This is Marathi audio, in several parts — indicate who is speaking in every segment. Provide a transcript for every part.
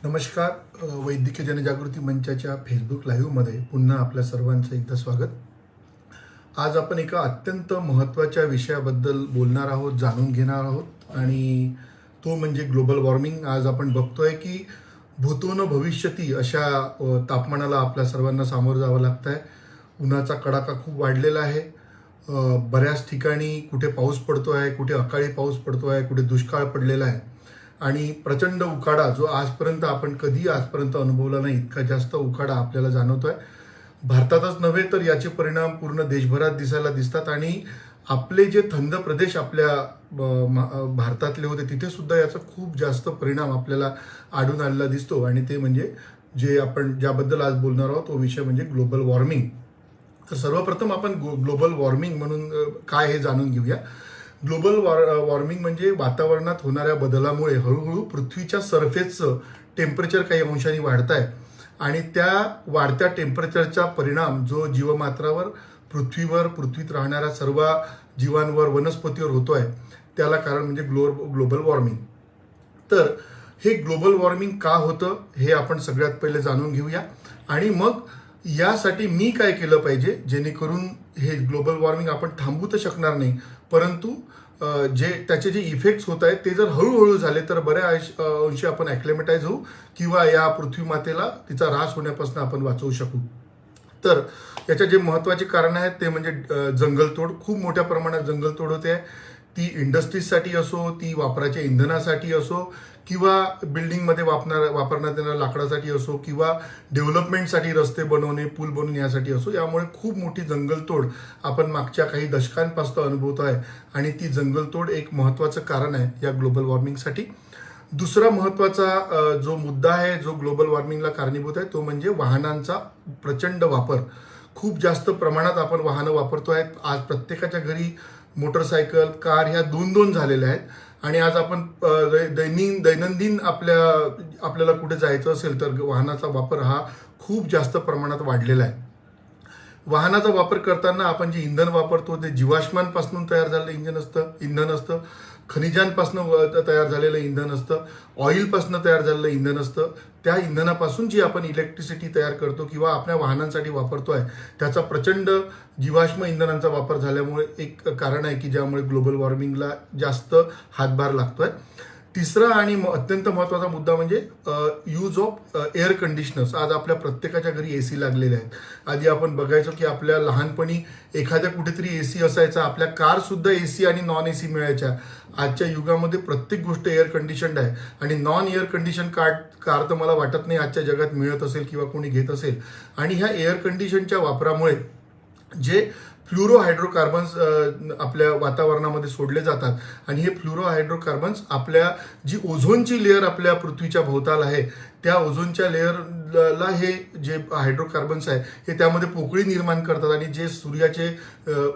Speaker 1: नमस्कार. वैद्यकीय जनजागृती मंचाच्या फेसबुक लाईव्हमध्ये पुन्हा आपल्या सर्वांचं एकदा स्वागत. आज आपण एका अत्यंत महत्त्वाच्या विषयाबद्दल बोलणार आहोत, जाणून घेणार आहोत आणि तो म्हणजे ग्लोबल वॉर्मिंग. आज आपण बघतोय की भूतो न भविष्यती अशा तापमानाला आपल्या सर्वांना सामोरं जावं लागतं आहे. उन्हाचा कडाका खूप वाढलेला आहे. बऱ्याच ठिकाणी कुठे पाऊस पडतो आहे, कुठे अकाळी पाऊस पडतो आहे, कुठे दुष्काळ पडलेला आहे आणि प्रचंड उकाडा जो आजपर्यंत आपण कधी आजपर्यंत अनुभवला नाही इतका जास्त उकाडा आपल्याला जाणवतोय. भारतातच नव्हे तर याचे परिणाम पूर्ण देशभरात दिसायला दिसतात आणि आपले जे थंड प्रदेश आपल्या भारतातले होते तिथे सुद्धा याचा खूप जास्त परिणाम आपल्याला आढळून आलेला दिसतो आणि ते म्हणजे जे आपण ज्याबद्दल आज बोलणार आहोत तो विषय म्हणजे ग्लोबल वॉर्मिंग. तर सर्वप्रथम आपण ग्लोबल वॉर्मिंग म्हणून काय हे जाणून घेऊया. ग्लोबल वॉर्मिंग म्हणजे वातावरणात होणाऱ्या बदलामुळे हळूहळू पृथ्वीच्या सरफेसचं टेम्परेचर काही अंशांनी वाढत आहे आणि त्या वाढत्या टेम्परेचरचा परिणाम जो जीवमात्रावर पृथ्वीत राहणाऱ्या सर्व जीवांवर वनस्पतीवर होतो आहे त्याला कारण म्हणजे ग्लोबल वॉर्मिंग. तर हे ग्लोबल वॉर्मिंग का होतं हे आपण सगळ्यात पहिले जाणून घेऊया आणि मग यासाठी मी काय केलं पाहिजे जेणेकरून हे ग्लोबल वॉर्मिंग आपण थांबवू तर शकणार नाही, परंतु त्याचे जे इफेक्ट्स होत आहेत ते जर हळूहळू झाले तर बऱ्याच अंशी आपण ॲक्लेमेटाईज होऊ किंवा या पृथ्वी मातेला तिचा ऱ्हास होण्यापासून आपण वाचवू शकू. तर याच्या जे महत्त्वाचे कारण आहेत ते म्हणजे जंगलतोड. खूप मोठ्या प्रमाणात जंगलतोड होते आहे. ती इंडस्ट्रीजसाठी असो, ती वापराच्या इंधनासाठी असो किंवा बिल्डिंगमध्ये वापरण्यात येणाऱ्या लाकडासाठी असो किंवा डेव्हलपमेंटसाठी रस्ते बनवणे, पूल बनवणे यासाठी असो. यामुळे खूप मोठी जंगलतोड आपण मागच्या काही दशकांपासून अनुभवतो आहे आणि ती जंगलतोड एक महत्त्वाचं कारण आहे या ग्लोबल वॉर्मिंगसाठी. दुसरा महत्त्वाचा जो मुद्दा आहे जो ग्लोबल वॉर्मिंगला कारणीभूत आहे तो म्हणजे वाहनांचा प्रचंड वापर. खूप जास्त प्रमाणात आपण वाहनं वापरतो आहेत. आज प्रत्येकाच्या घरी मोटरसायकल, कार ह्या दोन झालेल्या आहेत आणि आज आपण दैनंदिन आपल्याला कुठे जायचं असेल तर वाहनाचा वापर हा खूप जास्त प्रमाणात वाढलेला आहे. वाहनाचा वापर करताना आपण जे इंधन वापरतो ते जीवाश्मांपासून तयार झालेलं इंधन असतं, खनिजांपासून तयार झालेलं इंधन असतं, ऑइलपासून तयार झालेलं इंधन असतं. त्या इंधनापासून जी आपण इलेक्ट्रिसिटी तयार करतो किंवा आपल्या वाहनांसाठी वापरतो आहे त्याचा प्रचंड जीवाश्म इंधनांचा वापर झाल्यामुळे एक कारण आहे की ज्यामुळे ग्लोबल वॉर्मिंगला जास्त हातभार लागतोय. तिसरा आणि अत्यंत महत्त्वाचा मुद्दा म्हणजे यूज ऑफ एअर कंडिशनर्स. आज आपल्या प्रत्येकाच्या घरी एसी लागलेले आहेत. आधी आपण बघायचो की आपल्या लहानपणी एखाद्या कुठेतरी एसी असायचा, आपल्या कार सुद्धा एसी आणि नॉन एसी मिळायच्या. आजच्या युगामध्ये प्रत्येक गोष्ट एअर कंडिशन्ड आहे आणि नॉन एअर कंडिशन कार तर मला वाटत नाही आजच्या जगात मिळत असेल किंवा कोणी घेत असेल. आणि ह्या एअर कंडिशनच्या वापरामुळे जे फ्लुरोहायड्रोकार्बन्स आपल्या वातावरणामध्ये सोडले जातात आणि हे फ्लुरोहायड्रोकार्बन्स आपल्या जी ओझोनची लेअर आपल्या पृथ्वीच्या भोवताल आहे त्या ओझोनच्या लेअरला हे जे हायड्रोकार्बन्स आहे हे त्यामध्ये पोकळी निर्माण करतात आणि जे सूर्याचे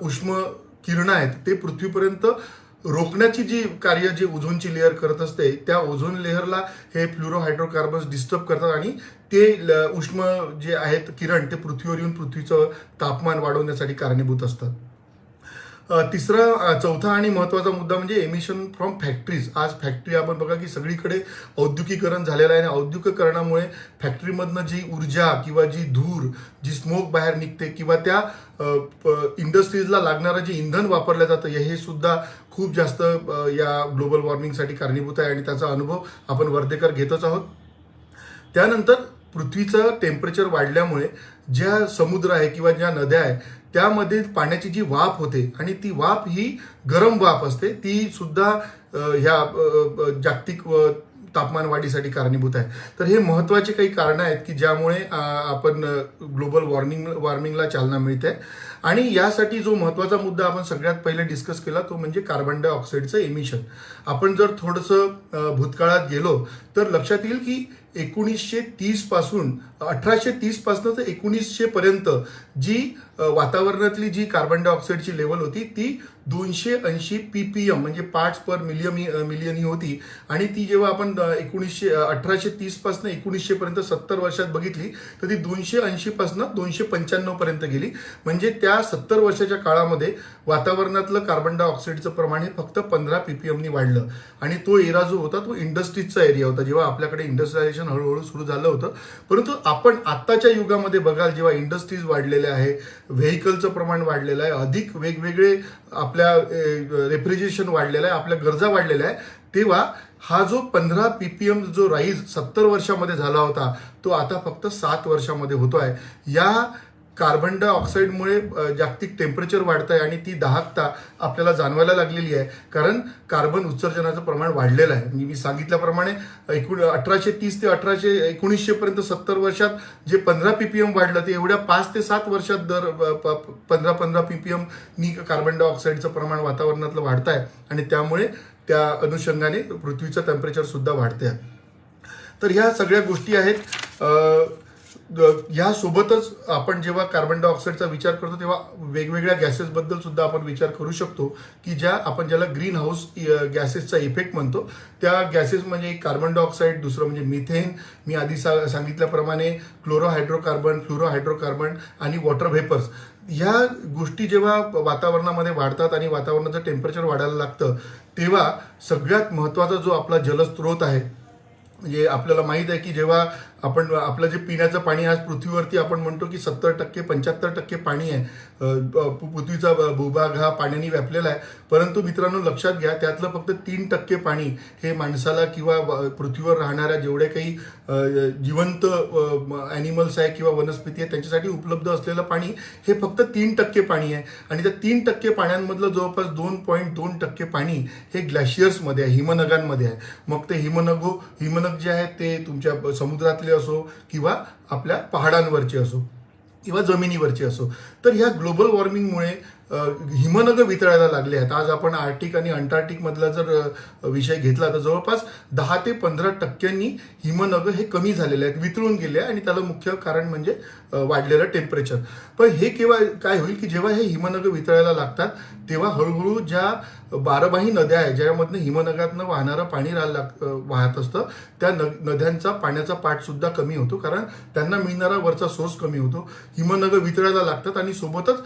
Speaker 1: उष्म किरण आहेत ते पृथ्वीपर्यंत रोखण्याची जी कार्य जे ओझोनची लेअर करत असते त्या ओझोन लेअरला हे फ्लुरोहायड्रोकार्बन्स डिस्टर्ब करतात आणि ते उष्म जे आहेत किरण ते पृथ्वीवर येऊन पृथ्वीचं तापमान वाढवण्यासाठी कारणीभूत असतात. चौथा आणि महत्त्वाचा मुद्दा म्हणजे एमिशन फ्रॉम फॅक्टरीज. आज फॅक्टरी आपण बघा की सगळीकडे औद्योगिकरण झालेलं आहे आणि औद्योगिकरणामुळे फॅक्टरीमधनं जी ऊर्जा किंवा जी धूर जी स्मोक बाहेर निघते किंवा त्या इंडस्ट्रीजला लागणारं जे इंधन वापरलं जातं हे सुद्धा खूप जास्त या ग्लोबल वॉर्मिंगसाठी कारणीभूत आहे आणि त्याचा अनुभव आपण वर्धेकर घेतच आहोत. त्यानंतर पृथ्वीचं टेम्परेचर वाढल्यामुळे ज्या समुद्र आहे किंवा ज्या नद्या आहे त्यामध्ये पाण्याची जी वाफ होते आणि ती वाफ ही गरम वाफ असते, ती सुद्धा ह्या जागतिक तापमान वाढीसाठी कारणीभूत आहे. तर हे महत्त्वाचे काही कारणं आहेत की ज्यामुळे आपण ग्लोबल वॉर्मिंगला चालना मिळते. आणि यासाठी जो महत्त्वाचा मुद्दा आपण सगळ्यात पहिले डिस्कस केला तो म्हणजे कार्बन डायऑक्साईडचं एमिशन. आपण जर थोडंसं भूतकाळात गेलो तर लक्षात येईल की 1830 पासून तर 1900 पर्यंत जी वातावरणातली जी कार्बन डायऑक्साईडची लेवल होती ती 280 ppm म्हणजे पार्ट्स पर मिलियन ही होती आणि ती जेव्हा आपण 1830 पासून 1900 पर्यंत 70 वर्षात बघितली तर ती 280 पासून 295 पर्यंत गेली. म्हणजे त्या या 70 वर्षाच्या काळामध्ये वातावरणातलं कार्बन डायऑक्साईडचं प्रमाण हे फक्त 15 ppm नी वाढलं. आणि तो एरा जो होता तो इंडस्ट्रीजचा एरिया होता, जेव्हा आपल्याकडे इंडस्ट्रियलायझेशन हळूहळू सुरू झालं होतं. परंतु आपण आत्ताच्या युगामध्ये बघाल, जेव्हा इंडस्ट्रीज वाढलेल्या आहे, व्हेकलचं प्रमाण वाढलेलं आहे, अधिक वेगवेगळे आपल्या रेफ्रिजरेशन वाढलेलं आहे, आपल्या गरजा वाढलेल्या आहे, तेव्हा हा जो 15 ppm जो राईज 70 वर्षामध्ये झाला होता तो आता फक्त 7 वर्षामध्ये होतो आहे. या कार्बन डायऑक्साईडमुळे जागतिक टेम्परेचर वाढत आहे आणि ती दाहकता आपल्याला जाणवायला लागलेली आहे, कारण कार्बन उत्सर्जनाचं प्रमाण वाढलेलं आहे. म्हणजे मी सांगितल्याप्रमाणे 1830 ते 1900 पर्यंत 70 वर्षात जे 15 ppm वाढलं ते एवढ्या 5 ते 7 वर्षात दर 15 ppm नी कार्बन डायऑक्साईडचं प्रमाण वातावरणातलं वाढत आहे आणि त्यामुळे त्या अनुषंगाने पृथ्वीचं टेम्परेचर सुद्धा वाढते आहे. तर ह्या सगळ्या गोष्टी आहेत. ह्यासोबतच आपण जेव्हा कार्बन डायऑक्साईडचा विचार करतो तेव्हा वेगवेगळ्या गॅसेसबद्दल सुद्धा आपण विचार करू शकतो की ज्याला ग्रीन हाऊस गॅसेसचा इफेक्ट म्हणतो. त्या गॅसेस म्हणजे कार्बन डायऑक्साईड, दुसरं म्हणजे मिथेन, मी आधी सांगितल्याप्रमाणे क्लोरोहायड्रोकार्बन, फ्लोरोहायड्रोकार्बन आणि वॉटर व्हेपर्स. ह्या गोष्टी जेव्हा वातावरणामध्ये वाढतात आणि वातावरणाचं टेम्परेचर वाढायला लागतं तेव्हा सगळ्यात महत्त्वाचा जो आपला जलस्रोत आहे, म्हणजे आपल्याला माहीत आहे की जेव्हा आपण आपलं जे पिण्याचं पाणी आज पृथ्वीवरती आपण म्हणतो की 70% 75% पाणी आहे, पृथ्वीचा भूभाग हा पाण्याने व्यापलेला आहे. परंतु मित्रांनो लक्षात घ्या, त्यातलं फक्त 3% पाणी हे माणसाला किंवा पृथ्वीवर राहणाऱ्या जेवढे काही जिवंत ॲनिमल्स आहे किंवा वनस्पती आहे त्यांच्यासाठी उपलब्ध असलेलं पाणी हे फक्त 3% पाणी आहे. आणि त्या 3% पाण्यांमधलं जवळपास 2.2% पाणी हे ग्लॅशियर्समध्ये आहे, हिमनगांमध्ये आहे. मग ते हिमनग जे आहेत ते तुमच्या समुद्रातले असो किंवा आपल्या पहाडांवरचे असो किंवा जमिनीवरचे असो. तर ह्या ग्लोबल वॉर्मिंगमुळे हिमनग वितळायला लागले आहेत. आज आपण आर्टिक आणि अंटार्क्टिक मधला जर विषय घेतला तर जवळपास 10 ते 15% हिमनग हे कमी झालेले आहेत, वितळून गेले आहे. आणि त्याला मुख्य कारण म्हणजे वाढलेलं टेम्परेचर. पण हे केव्हा काय होईल की जेव्हा हे हिमनग वितळायला लागतात तेव्हा हळूहळू ज्या बारमाही नद्या आहेत ज्यामधनं हिमनगातनं वाहणारं पाणी वाहत असतं त्या नद्यांचा पाण्याचा पाठ सुद्धा कमी होतो, कारण त्यांना मिळणारा वरचा सोर्स कमी होतो. हिमनग वितळायला लागतात आणि सोबतच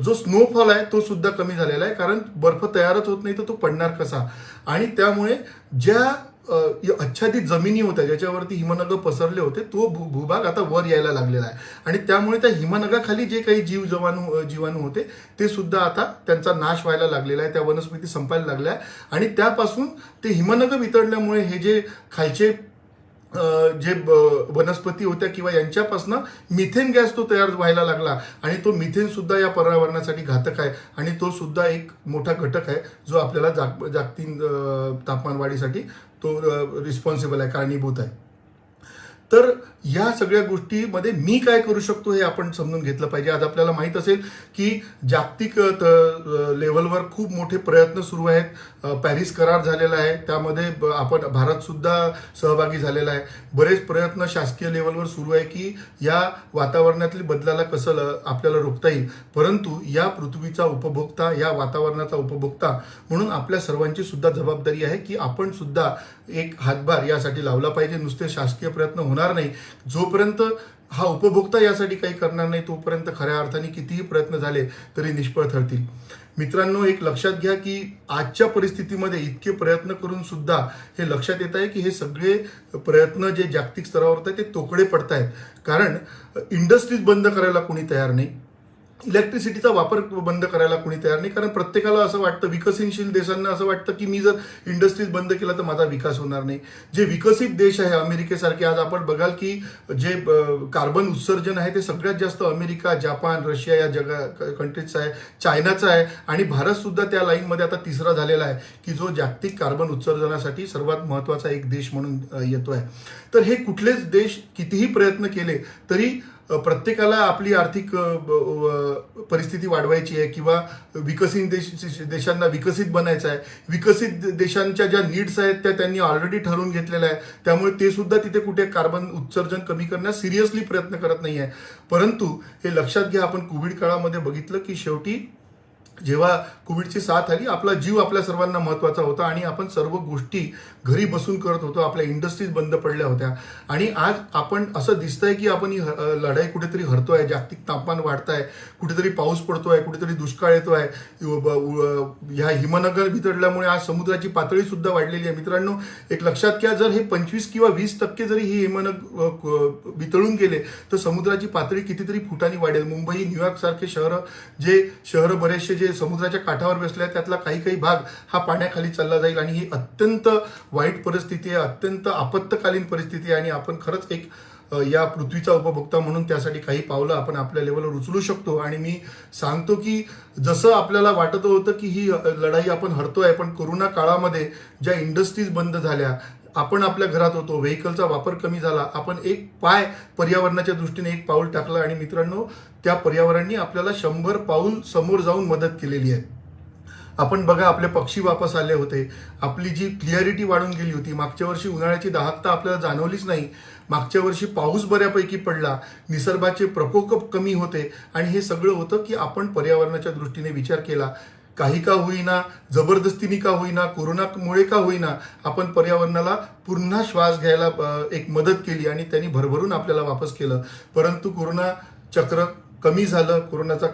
Speaker 1: जो स्नोफॉल आहे तो सुद्धा कमी झालेला आहे, कारण बर्फ तयारच होत नाही तर तो पडणार कसा. आणि त्यामुळे ज्या आच्छादित जमिनी होत्या ज्याच्यावरती हिमनग पसरले होते तो भूभाग आता वर यायला लागलेला आहे. आणि त्यामुळे त्या हिमनगाखाली जे काही जीवाणू होते ते सुद्धा आता त्यांचा नाश व्हायला लागलेला आहे, त्या वनस्पती संपायला लागल्या आहे. आणि त्यापासून ते हिमनग वितळल्यामुळे हे जे खालचे जे वनस्पती होत्या किंवा यांच्यापासून मिथेन गॅस तो तयार व्हायला लागला. आणि तो मिथेन सुद्धा या पर्यावरणासाठी घातक आहे आणि तो सुद्धा एक मोठा घटक आहे जो आपल्याला जागतिक तापमानवाढीसाठी तो रिस्पॉन्सिबल आहे, कारणीभूत आहे. तर या सगळ्या गोष्टीमध्ये मी काय करू शकतो हे आपण समजून घेतलं पाहिजे. आज आपल्याला माहीत असेल की जागतिक लेवलवर खूप मोठे प्रयत्न सुरू आहेत. पॅरिस करार झालेला आहे, त्यामध्ये आपण भारत सुद्धा सहभागी झालेला आहे. बरेच प्रयत्न शासकीय लेवलवर सुरू आहे की या वातावरणातील बदलाला कसं आपल्याला रोखता येईल. परंतु या पृथ्वीचा उपभोक्ता, या वातावरणाचा उपभोक्ता म्हणून आपल्या सर्वांची सुद्धा जबाबदारी आहे की आपण सुद्धा एक हातभार यासाठी लावला पाहिजे. नुसते शासकीय प्रयत्न होणार नाही. जोपर्यंत हा उपभोक्ता यासाठी काही करणार नाही तोपर्यंत खऱ्या अर्थाने कितीही प्रयत्न झाले तरी निष्फळ ठरतील. मित्रांनो, एक लक्षात घ्या की आजच्या परिस्थितीमध्ये इतके प्रयत्न करून सुद्धा हे लक्षात येत आहे की हे सगळे प्रयत्न जे जागतिक स्तरावर होत आहेत ते तोकडे पडत आहेत, कारण इंडस्ट्रीज बंद करायला कोणी तयार नाही, इलेक्ट्रिसिटीचा वापर बंद करायला कोणी तयार नाही. कारण प्रत्येकाला असं वाटतं, विकसनशील देशांना असं वाटतं की मी जर इंडस्ट्रीज बंद केला तर माझा विकास होणार नाही. जे विकसित देश आहे अमेरिकेसारखे, आज आपण बघाल की जे कार्बन उत्सर्जन आहे ते सगळ्यात जास्त अमेरिका, जपान, रशिया या कंट्रीजचं आहे, चायनाचं आहे. आणि भारत सुद्धा त्या लाईनमध्ये आता तिसरा झालेला आहे की जो जागतिक कार्बन उत्सर्जनासाठी सर्वात महत्त्वाचा एक देश म्हणून येतो आहे. तर हे कुठलेच देश कितीही प्रयत्न केले तरी प्रत्येकाला आपली आर्थिक परिस्थिती वाढवायची आहे किंवा विकसित देशांना विकसित बनायचं आहे. विकसित देशांच्या ज्या नीड्स आहेत त्या त्यांनी ऑलरेडी ठरवून घेतलेल्या आहे, त्यामुळे ते सुद्धा तिथे कुठे कार्बन उत्सर्जन कमी करण्यास सिरियसली प्रयत्न करत नाही आहे. परंतु हे लक्षात घ्या, आपण कोविड काळामध्ये बघितलं की शेवटी जेव्हा कोविडची साथ आली, आपला जीव आपल्या सर्वांना महत्त्वाचा होता आणि आपण सर्व गोष्टी घरी बसून करत होतो. आपल्या इंडस्ट्रीज बंद पडल्या होत्या आणि आज आपण असं दिसतंय की आपण ही लढाई कुठेतरी हरतोय. जागतिक तापमान वाढतंय, कुठेतरी पाऊस पडतोय, कुठेतरी दुष्काळ येतोय. ह्या हिमनगर वितळल्यामुळे आज समुद्राची पातळी सुद्धा वाढलेली आहे. मित्रांनो, एक लक्षात घ्या, जर हे 25 किंवा 20% जरी ही वितळून गेले तर समुद्राची पातळी कितीतरी फुटांनी वाढेल. मुंबई, न्यूयॉर्क सारखे शहर बरेचसे जे समुद्राच्या काठावर बसले आहेत, त्यातला काही भाग हा पाण्याखाली चालला जाईल आणि ही अत्यंत वाईट परिस्थिती आहे, अत्यंत आपत्कालीन परिस्थिती आहे आणि आपण खरंच एक या पृथ्वीचा उपभोक्ता म्हणून त्यासाठी काही पावलं आपण आपल्या लेवलवर उचलू शकतो. आणि मी सांगतो की जसं आपल्याला वाटत होतं की ही लढाई आपण हरतोय, पण कोरोना काळामध्ये ज्या इंडस्ट्रीज बंद झाल्या, आपण आपल्या घरात होतो, व्हेकलचा वापर कमी झाला, आपण एक पाय पर्यावरणाच्या दृष्टीने एक पाऊल टाकलं आणि मित्रांनो, त्या पर्यावरणाने आपल्याला 100 पाऊल समोर जाऊन मदत केलेली आहे. आपण बघा, आपले पक्षी वापस आले होते, आपली जी क्लिअरिटी वाढून गेली होती. मागच्या वर्षी उन्हाळ्याची दाहकता आपल्याला जाणवलीच नाही. मागच्या वर्षी पाऊस बऱ्यापैकी पडला, निसर्गाचे प्रकोप कमी होते आणि हे सगळं होतं की आपण पर्यावरणाच्या दृष्टीने विचार केला. काही का होईना, जबरदस्तीने का होईना, कोरोनामुळे का होईना, आपण पर्यावरणाला पुन्हा श्वास घ्यायला एक मदत केली आणि त्यांनी भरभरून आपल्याला वापस केलं. परंतु कोरोना चक्र कमी झालं, कोरोनाचा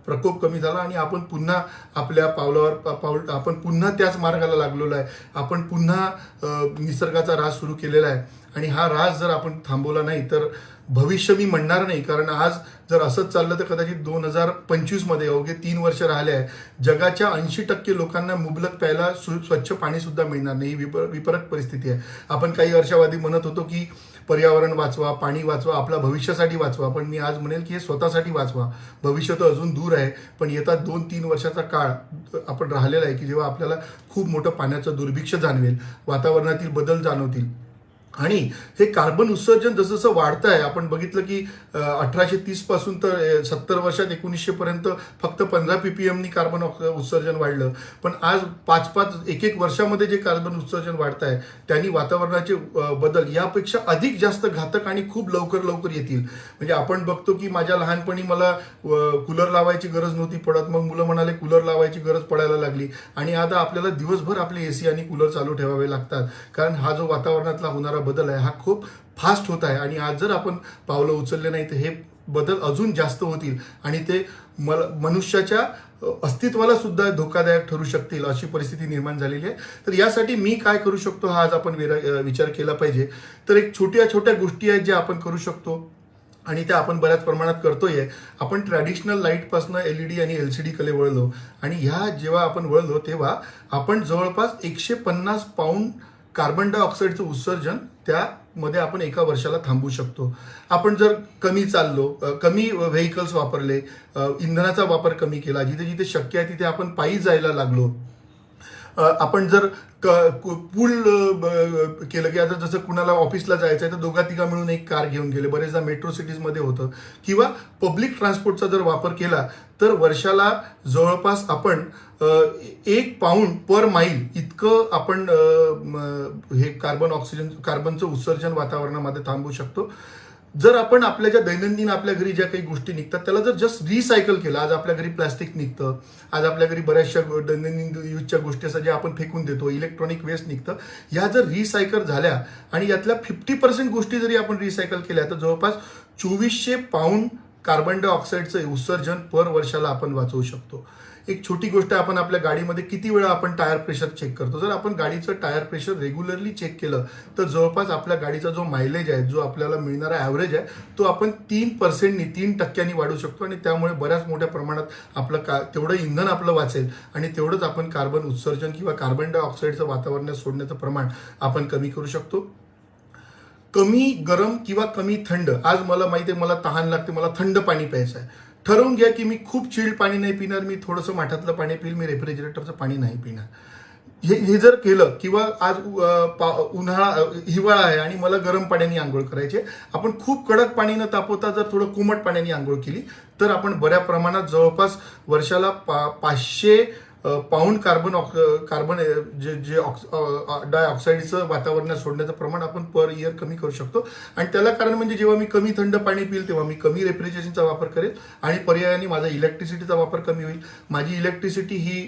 Speaker 1: प्रकोप कमी झाला आणि आपण पुन्हा आपल्या पाऊल आपण पुन्हा त्याच मार्गाला लागलेलो आहे. आपण पुन्हा निसर्गाचा ऱ्हास सुरू केलेला आहे आणि हा ऱ्हास जर आपण थांबवला नाही तर भविष्य मी म्हणणार नाही, कारण आज जर असंच चाललं तर कदाचित 2025 मध्ये अवघे 3 वर्ष राहिले आहे, जगाच्या 80% लोकांना मुबलक प्यायला स्वच्छ पाणी सुद्धा मिळणार नाही. विपरीत परिस्थिती आहे. आपण काही वर्षावादी म्हणत होतो की पर्यावरण वाचवा, पाणी वाचवा, आपल्या भविष्यासाठी वाचवा, पण मी आज म्हणेल की हे स्वतःसाठी वाचवा. भविष्य तर अजून दूर आहे, पण येतात 2-3 वर्षाचा काळ आपण राहिलेला आहे की जेव्हा आपल्याला खूप मोठं पाण्याचं दुर्भिक्ष जाणवेल, वातावरणातील बदल जाणवतील आणि हे कार्बन उत्सर्जन जसं जसं वाढतं आहे. आपण बघितलं की 1830 पासून तर 70 वर्षात 1900 पर्यंत फक्त 15 ppm नी कार्बन उत्सर्जन वाढलं, पण आज 1-1 वर्षामध्ये जे कार्बन उत्सर्जन वाढत आहे त्यांनी वातावरणाचे बदल यापेक्षा अधिक जास्त घातक आणि खूप लवकर येतील. म्हणजे आपण बघतो की माझ्या लहानपणी मला कूलर लावायची गरज नव्हती पडत, मग मुलं म्हणाले कूलर लावायची गरज पडायला लागली आणि आता आपल्याला दिवसभर आपले AC आणि कूलर चालू ठेवावे लागतात, कारण हा जो वातावरणातला होणारा बदल आहे हा खूप फास्ट होत आहे. आणि आज जर आपण पावलं उचलले नाही तर हे बदल अजून जास्त होतील आणि ते मनुष्याच्या अस्तित्वाला सुद्धा धोकादायक ठरू शकतील, अशी परिस्थिती निर्माण झालेली आहे. तर यासाठी मी काय करू शकतो हा आज आपण विचार केला पाहिजे. तर एक छोट्या गोष्टी आहेत ज्या आपण करू शकतो आणि त्या आपण बऱ्याच प्रमाणात करतोय. आपण ट्रॅडिशनल लाईटपासून LED आणि LCD कडे वळलो आणि ह्या जेव्हा आपण वळलो तेव्हा आपण जवळपास 150 पाऊंड कार्बन डायऑक्साईडचं उत्सर्जन त्यामध्ये आपण एका वर्षाला थांबवू शकतो. आपण जर कमी चाललो, कमी व्हेकल्स वापरले, इंधनाचा वापर कमी केला, जिथे जिथे शक्य आहे तिथे आपण पायी जायला लागलो, आपण जर पूल केलं की आता जसं कुणाला ऑफिसला जायचं आहे तर 2-3 मिळून एक कार घेऊन गेले, बरेचदा मेट्रो सिटीजमध्ये होतं, किंवा पब्लिक ट्रान्सपोर्टचा जर वापर केला तर वर्षाला जवळपास आपण 1 पाऊंड पर माईल इतकं आपण हे कार्बनचं उत्सर्जन वातावरणामध्ये थांबवू शकतो. जर आपण आपल्या ज्या दैनंदिन आपल्या घरी ज्या काही गोष्टी निघतात त्याला जर जस्ट रिसायकल केलं, आज आपल्या घरी प्लास्टिक निघतं, आज आपल्या घरी बऱ्याचशा दैनंदिन यूजच्या गोष्टी असतात ज्या आपण फेकून देतो, इलेक्ट्रॉनिक वेस्ट निघतं, या जर रिसायकल झाल्या आणि यातल्या 50% गोष्टी जरी आपण रिसायकल केल्या तर जवळपास 2400 पाऊंड कार्बन डायऑक्साईडचं उत्सर्जन पर वर्षाला आपण वाचवू शकतो. एक छोटी गोष्ट, आपण आपल्या गाडीमध्ये किती वेळा आपण टायर प्रेशर चेक करतो. जर आपण गाडीचं टायर प्रेशर रेग्युलरली चेक केलं तर जवळपास आपल्या गाडीचा जो मायलेज आहे, जो आपल्याला मिळणारा ॲव्हरेज आहे, तो आपण 3% वाढवू शकतो आणि त्यामुळे बऱ्याच मोठ्या प्रमाणात आपलं तेवढं इंधन आपलं वाचेल आणि तेवढंच आपण कार्बन उत्सर्जन किंवा कार्बन डायऑक्साईडचं वातावरणात सोडण्याचं प्रमाण आपण कमी करू शकतो. कमी गरम किंवा कमी थंड, आज मला माहिती आहे मला तहान लागते, मला थंड पाणी प्यायचं आहे, ठरवून घ्या की मी खूप चिल्ड पाणी नाही पिणार, मी थोडंसं माठातलं पाणी पिईल, मी रेफ्रिजरेटरचं पाणी नाही पिणार. हे जर केलं, किंवा आज हिवाळा आहे आणि मला गरम पाण्याने आंघोळ करायचे, आपण खूप कडक पाणी न तापवता जर थोडं कोमट पाण्याने आंघोळ केली तर आपण बऱ्या प्रमाणात जवळपास वर्षाला 500 पाऊंड कार्बन जे जे डायऑक्साईडचं वातावरणात सोडण्याचं प्रमाण आपण पर इयर कमी करू शकतो. आणि त्याला कारण म्हणजे जेव्हा मी कमी थंड पाणी पिईल तेव्हा मी कमी रेफ्रिजरेशनचा वापर करेल आणि पर्यायाने माझा इलेक्ट्रिसिटीचा वापर कमी होईल. माझी इलेक्ट्रिसिटी ही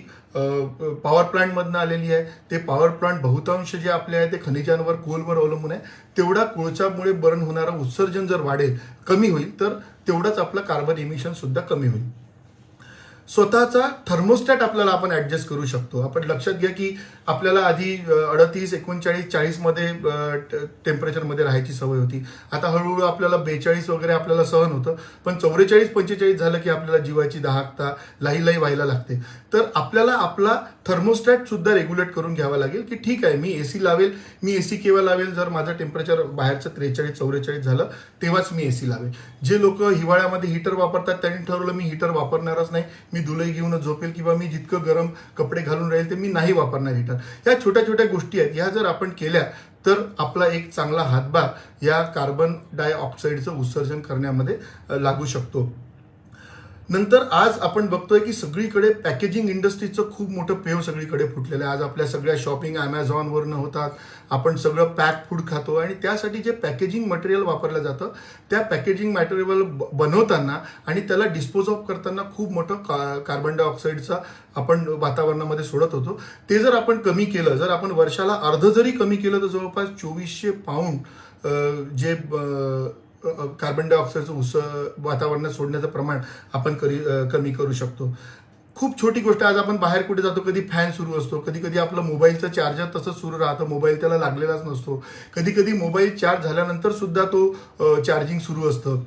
Speaker 1: पॉवर प्लांटमधनं आलेली आहे. ते पॉवर प्लांट बहुतांश जे आपले आहे ते खनिजांवर, कोलवर अवलंबून आहे. तेवढा कोळच्यामुळे बर्न होणारं उत्सर्जन जर वाढेल, कमी होईल, तर तेवढंच आपलं कार्बन इमिशन सुद्धा कमी होईल. स्वतःचा थर्मोस्टॅट आपल्याला आपण ऍडजस्ट करू शकतो. आपण लक्षात घ्या की आपल्याला आधी 38, 39, 40 मध्ये टेम्परेचरमध्ये राहायची सवय होती. आता हळूहळू आपल्याला 42 वगैरे आपल्याला सहन होतं, पण 44, 45 झालं की आपल्याला जीवाची दहाकता लई व्हायला लागते. तर आपल्याला आपला थर्मोस्टॅट सुद्धा रेग्युलेट करून घ्यावा लागेल की ठीक आहे, मी एसी लावेल. मी एसी केव्हा लावेल? जर माझं टेम्परेचर बाहेरचं 43, 44 झालं तेव्हाच मी एसी लावेल. जे लोक हिवाळ्यामध्ये हीटर वापरतात त्यांनी ठरवलं मी हीटर वापरणारच नाही, मी धुलई घेऊन झोपेल किंवा मी जितकं गरम कपडे घालून राहील ते मी नाही वापरणार हीटर. या छोट्या छोट्या गोष्टी आहेत, ह्या जर आपण केल्या तर आपला एक चांगला हातभार या कार्बन डायऑक्साईडचं उत्सर्जन करण्यामध्ये लागू शकतो. नंतर आज आपण बघतोय की सगळीकडे पॅकेजिंग इंडस्ट्रीचं खूप मोठं पेव सगळीकडे फुटलेलं आहे. आज आपल्या सगळ्या शॉपिंग ॲमेझॉनवरनं होतात. आपण सगळं पॅक फूड खातो आणि त्यासाठी जे पॅकेजिंग मटेरियल वापरलं जातं त्या पॅकेजिंग मटेरियल बनवताना आणि त्याला डिस्पोज ऑफ करताना खूप मोठं कार्बन डायऑक्साईडचा आपण वातावरणामध्ये सोडत होतो. ते जर आपण कमी केलं, जर आपण वर्षाला अर्ध जरी कमी केलं, तर जवळपास 2400 पाऊंड जे कार्बन डायऑक्साईडचं वातावरणात सोडण्याचं प्रमाण आपण कमी करू शकतो. खूप छोटी गोष्ट. आज आपण बाहेर कुठे जातो, कधी फॅन सुरू असतो, कधी कधी आपलं मोबाईलचं चार्जर तसंच सुरू राहतं, मोबाईल त्याला लागलेलाच नसतो. कधी कधी मोबाईल चार्ज झाल्यानंतर सुद्धा तो चार्जिंग सुरू असतं.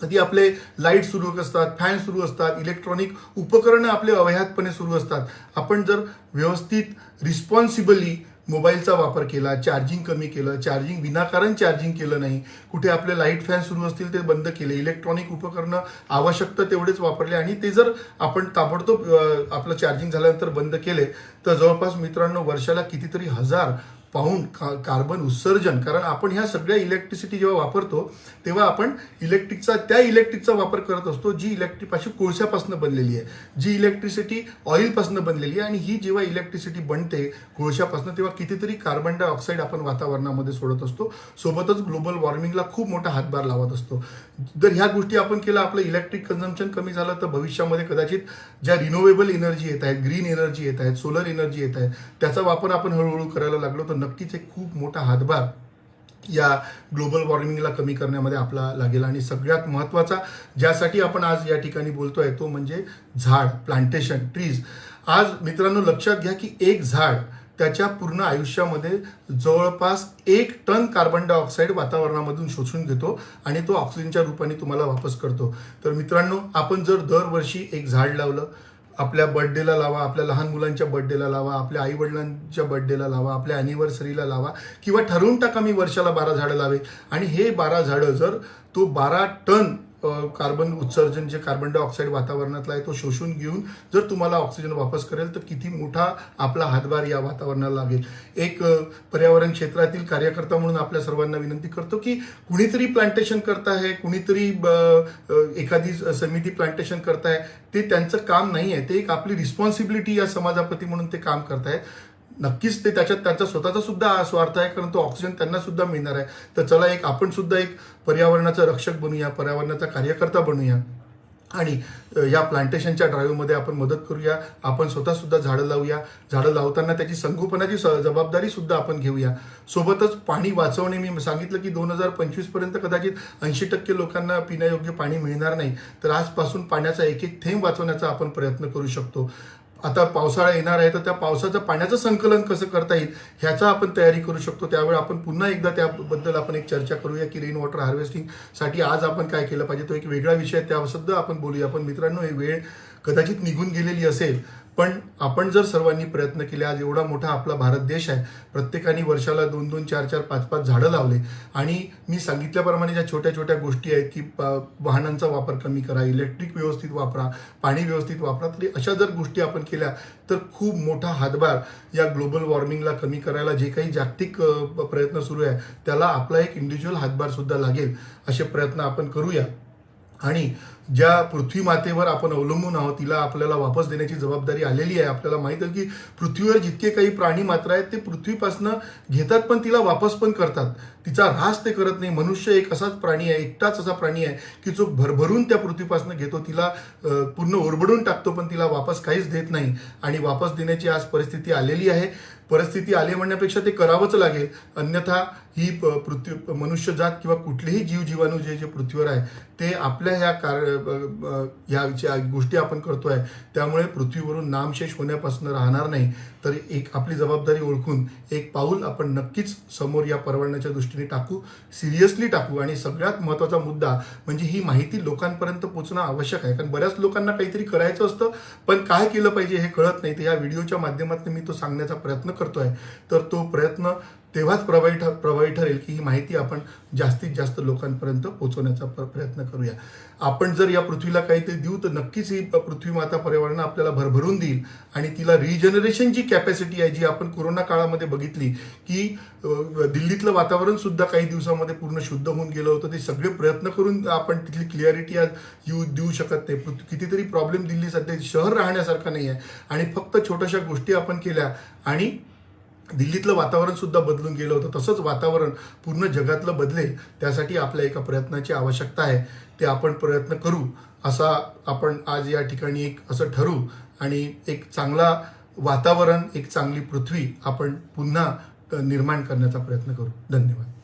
Speaker 1: कधी आपले लाईट सुरू असतात, फॅन सुरू असतात, इलेक्ट्रॉनिक उपकरणं आपले अवह्यातपणे सुरू असतात. आपण जर व्यवस्थित रिस्पॉन्सिबली मोबाईलचा वापर केला, चार्जिंग कमी केलं, चार्जिंग विनाकारण चार्जिंग केलं नाही, कुठे आपले लाईट फॅन सुरू असतील ते बंद केले, इलेक्ट्रॉनिक उपकरणं आवश्यकता तेवढेच वापरले आणि ते जर आपण ताबडतोब आपलं चार्जिंग झाल्यानंतर बंद केले तर जवळपास मित्रांनो वर्षाला कितीतरी हजार पाऊंड कार्बन उत्सर्जन. कारण आपण ह्या सगळ्या इलेक्ट्रिसिटी जेव्हा वापरतो तेव्हा आपण त्या इलेक्ट्रिकचा वापर करत असतो जी इलेक्ट्रिकपासून कोळशापासून बनलेली आहे, जी इलेक्ट्रिसिटी ऑइलपासून बनलेली आहे. आणि ही जेव्हा इलेक्ट्रिसिटी बनते कोळशापासून तेव्हा कितीतरी कार्बन डायऑक्साईड आपण वातावरणामध्ये सोडत असतो. सोबतच ग्लोबल वॉर्मिंगला खूप मोठा हातभार लावत असतो. जर ह्या गोष्टी आपण केल्या, आपलं इलेक्ट्रिक कन्झम्पशन कमी झालं, तर भविष्यामध्ये कदाचित ज्या रिन्युएबल एनर्जी येत आहेत, ग्रीन एनर्जी येत आहेत, सोलर एनर्जी येत आहेत, त्याचा वापर आपण हळूहळू करायला लागलो तर नक्कीच एक खूप मोठा हातभार या ग्लोबल वॉर्मिंगला कमी करण्यामध्ये आपला लागेल. आणि सगळ्यात महत्त्वाचा ज्यासाठी आपण आज या ठिकाणी बोलतोय तो म्हणजे झाड, प्लांटेशन, ट्रीज. आज मित्रांनो लक्षात घ्या की एक झाड त्याच्या पूर्ण आयुष्यामध्ये जवळपास 1 टन कार्बन डायऑक्साईड वातावरणामधून शोषून घेतो आणि तो ऑक्सिजनच्या रूपाने तुम्हाला वापस करतो. तर मित्रांनो आपण जर दरवर्षी एक झाड लावलं, आपल्या बर्थडेला लावा, आपल्या लहान मुलांच्या बर्थडेला लावा, आपल्या आई वडिलांच्या बर्थडेला लावा, आपल्या अॅनिव्हर्सरीला लावा किंवा ठरवून टाका मी वर्षाला 12 झाडं लावेल आणि हे 12 झाडं जर तो 12 टन कार्बन उत्सर्जन जे कार्बन डायऑक्साईड वातावरणातला आहे तो शोषून घेऊन जर तुम्हाला ऑक्सिजन वापस करेल तर किती मोठा आपला हातभार या वातावरणाला लागेल. एक पर्यावरण क्षेत्रातील कार्यकर्ता म्हणून आपल्या सर्वांना विनंती करतो की कुणीतरी प्लांटेशन करताय, कुणीतरी एखादी समिती प्लांटेशन करताय, ते त्यांचं काम नाही आहे, ते एक आपली रिस्पॉन्सिबिलिटी या समाजाप्रती म्हणून ते काम करतायत. नक्कीच ते त्याच्यात त्यांचा स्वतःचा सुद्धा स्वार्थ आहे, कारण तो ऑक्सिजन त्यांना सुद्धा मिळणार आहे. तर चला आपण सुद्धा एक पर्यावरणाचा रक्षक बनूया, पर्यावरणाचा कार्यकर्ता बनूया आणि या प्लांटेशनच्या ड्राईव्हमध्ये आपण मदत करूया. आपण स्वतः सुद्धा झाडं लावूया. झाडं लावताना त्याची संगोपनाची जबाबदारी सुद्धा आपण घेऊया. सोबतच पाणी वाचवणे. मी सांगितलं की 2025 पर्यंत कदाचित 80% लोकांना पिण्यायोग्य पाणी मिळणार नाही, तर आजपासून पाण्याचा एक एक थेंब वाचवण्याचा आपण प्रयत्न करू शकतो. आता पावसाळा येणार आहे तर त्या पावसाचं पाण्याचं संकलन कसं करता येईल ह्याचा आपण तयारी करू शकतो. त्यावेळी आपण पुन्हा एकदा त्याबद्दल आपण एक चर्चा करूया की रेन वॉटर हार्वेस्टिंगसाठी आज आपण काय केलं पाहिजे, तो एक वेगळा विषय, त्यासुद्धा आपण बोलूया. पण मित्रांनो ही वेळ कदाचित निघून गेलेली असेल, पण आपण जर सर्वांनी प्रयत्न केले, आज एवढा मोठा आपला भारत देश आहे, प्रत्येकाने वर्षाला 2-2, 4-4, 5-5 झाडं लावले आणि मी सांगितल्याप्रमाणे ज्या छोट्या छोट्या गोष्टी आहेत की वाहनांचा वापर कमी करा, इलेक्ट्रिक व्यवस्थित वापरा, पाणी व्यवस्थित वापरा, तरी अशा जर गोष्टी आपण केल्या तर खूप मोठा हातभार या ग्लोबल वॉर्मिंगला कमी करायला जे काही जागतिक प्रयत्न सुरू आहे त्याला आपला एक इंडिव्हिज्युअल हातभार सुद्धा लागेल. असे प्रयत्न आपण करूया. आणि ज्या पृथ्वी मातेवर आपण अवलंबून आहोत तिला आपल्याला वापस देण्याची जबाबदारी आलेली आहे. आपल्याला माहित आहे की पृथ्वीवर जितके काही प्राणी मात्र आहेत ते पृथ्वीपासनं घेतात पण तिला वापस पण करतात. तिचा ऱ्हास ते करत नाही. मनुष्य एक असाच प्राणी आहे, एकटाच असा प्राणी आहे की जो भरभरून त्या पृथ्वीपासनं घेतो, तिला पूर्ण ओरबडून टाकतो पण तिला वापस काहीच देत नाही. आणि वापस देण्याची आज परिस्थिती आलेली आहे. परिस्थिती आली म्हणण्यापेक्षा ते करावंच लागेल, अन्यथा ही पृथ्वी मनुष्यजात किंवा कुठलेही जीवजीवाणू जे पृथ्वीवर आहे ते आपल्या ह्या ज्या गोष्टी आपण करतोय त्यामुळे पृथ्वीवरून नामशेष होण्यापासून राहणार नाही. तर एक आपली जबाबदारी ओळखून एक पाऊल आपण नक्कीच समोर या पर्यावरणाच्या दृष्टीने टाकू, सिरियसली टाकू. आणि सगळ्यात महत्त्वाचा मुद्दा म्हणजे ही माहिती लोकांपर्यंत पोहोचणं आवश्यक आहे. कारण बऱ्याच लोकांना काहीतरी करायचं असतं पण काय केलं पाहिजे हे कळत नाही. तर या व्हिडिओच्या माध्यमातून मी तो सांगण्याचा प्रयत्न करतोय. तर तो प्रयत्न तेव्हाच प्रभावी ठरेल की ही माहिती आपण जास्तीत जास्त लोकांपर्यंत पोहोचवण्याचा प्रयत्न करूया. आपण जर या पृथ्वीला काहीतरी देऊ तर नक्कीच ही पृथ्वी माता पर्यावरण आपल्याला भरभरून देईल. आणि तिला रिजनरेशनची कॅपॅसिटी आहे जी आपण कोरोना काळामध्ये बघितली की दिल्लीतलं वातावरण सुद्धा काही दिवसामध्ये पूर्ण शुद्ध होऊन गेलं होतं. ते सगळे प्रयत्न करून आपण तिथली क्लिअरिटी आज देऊ शकत नाही. कितीतरी प्रॉब्लेम दिल्ली सध्या शहर राहण्यासारखं नाही आहे आणि फक्त छोट्याशा गोष्टी आपण केल्या आणि दिल्लीतलं वातावरण सुद्धा बदलून गेलं होतं. तसंच वातावरण पूर्ण जगातलं बदलेल त्यासाठी आपल्या एका प्रयत्नाची आवश्यकता आहे. ते आपण प्रयत्न करू असा आपण आज या ठिकाणी एक असं ठरवू आणि एक चांगला वातावरण, एक चांगली पृथ्वी आपण पुन्हा निर्माण करण्याचा प्रयत्न करू. धन्यवाद.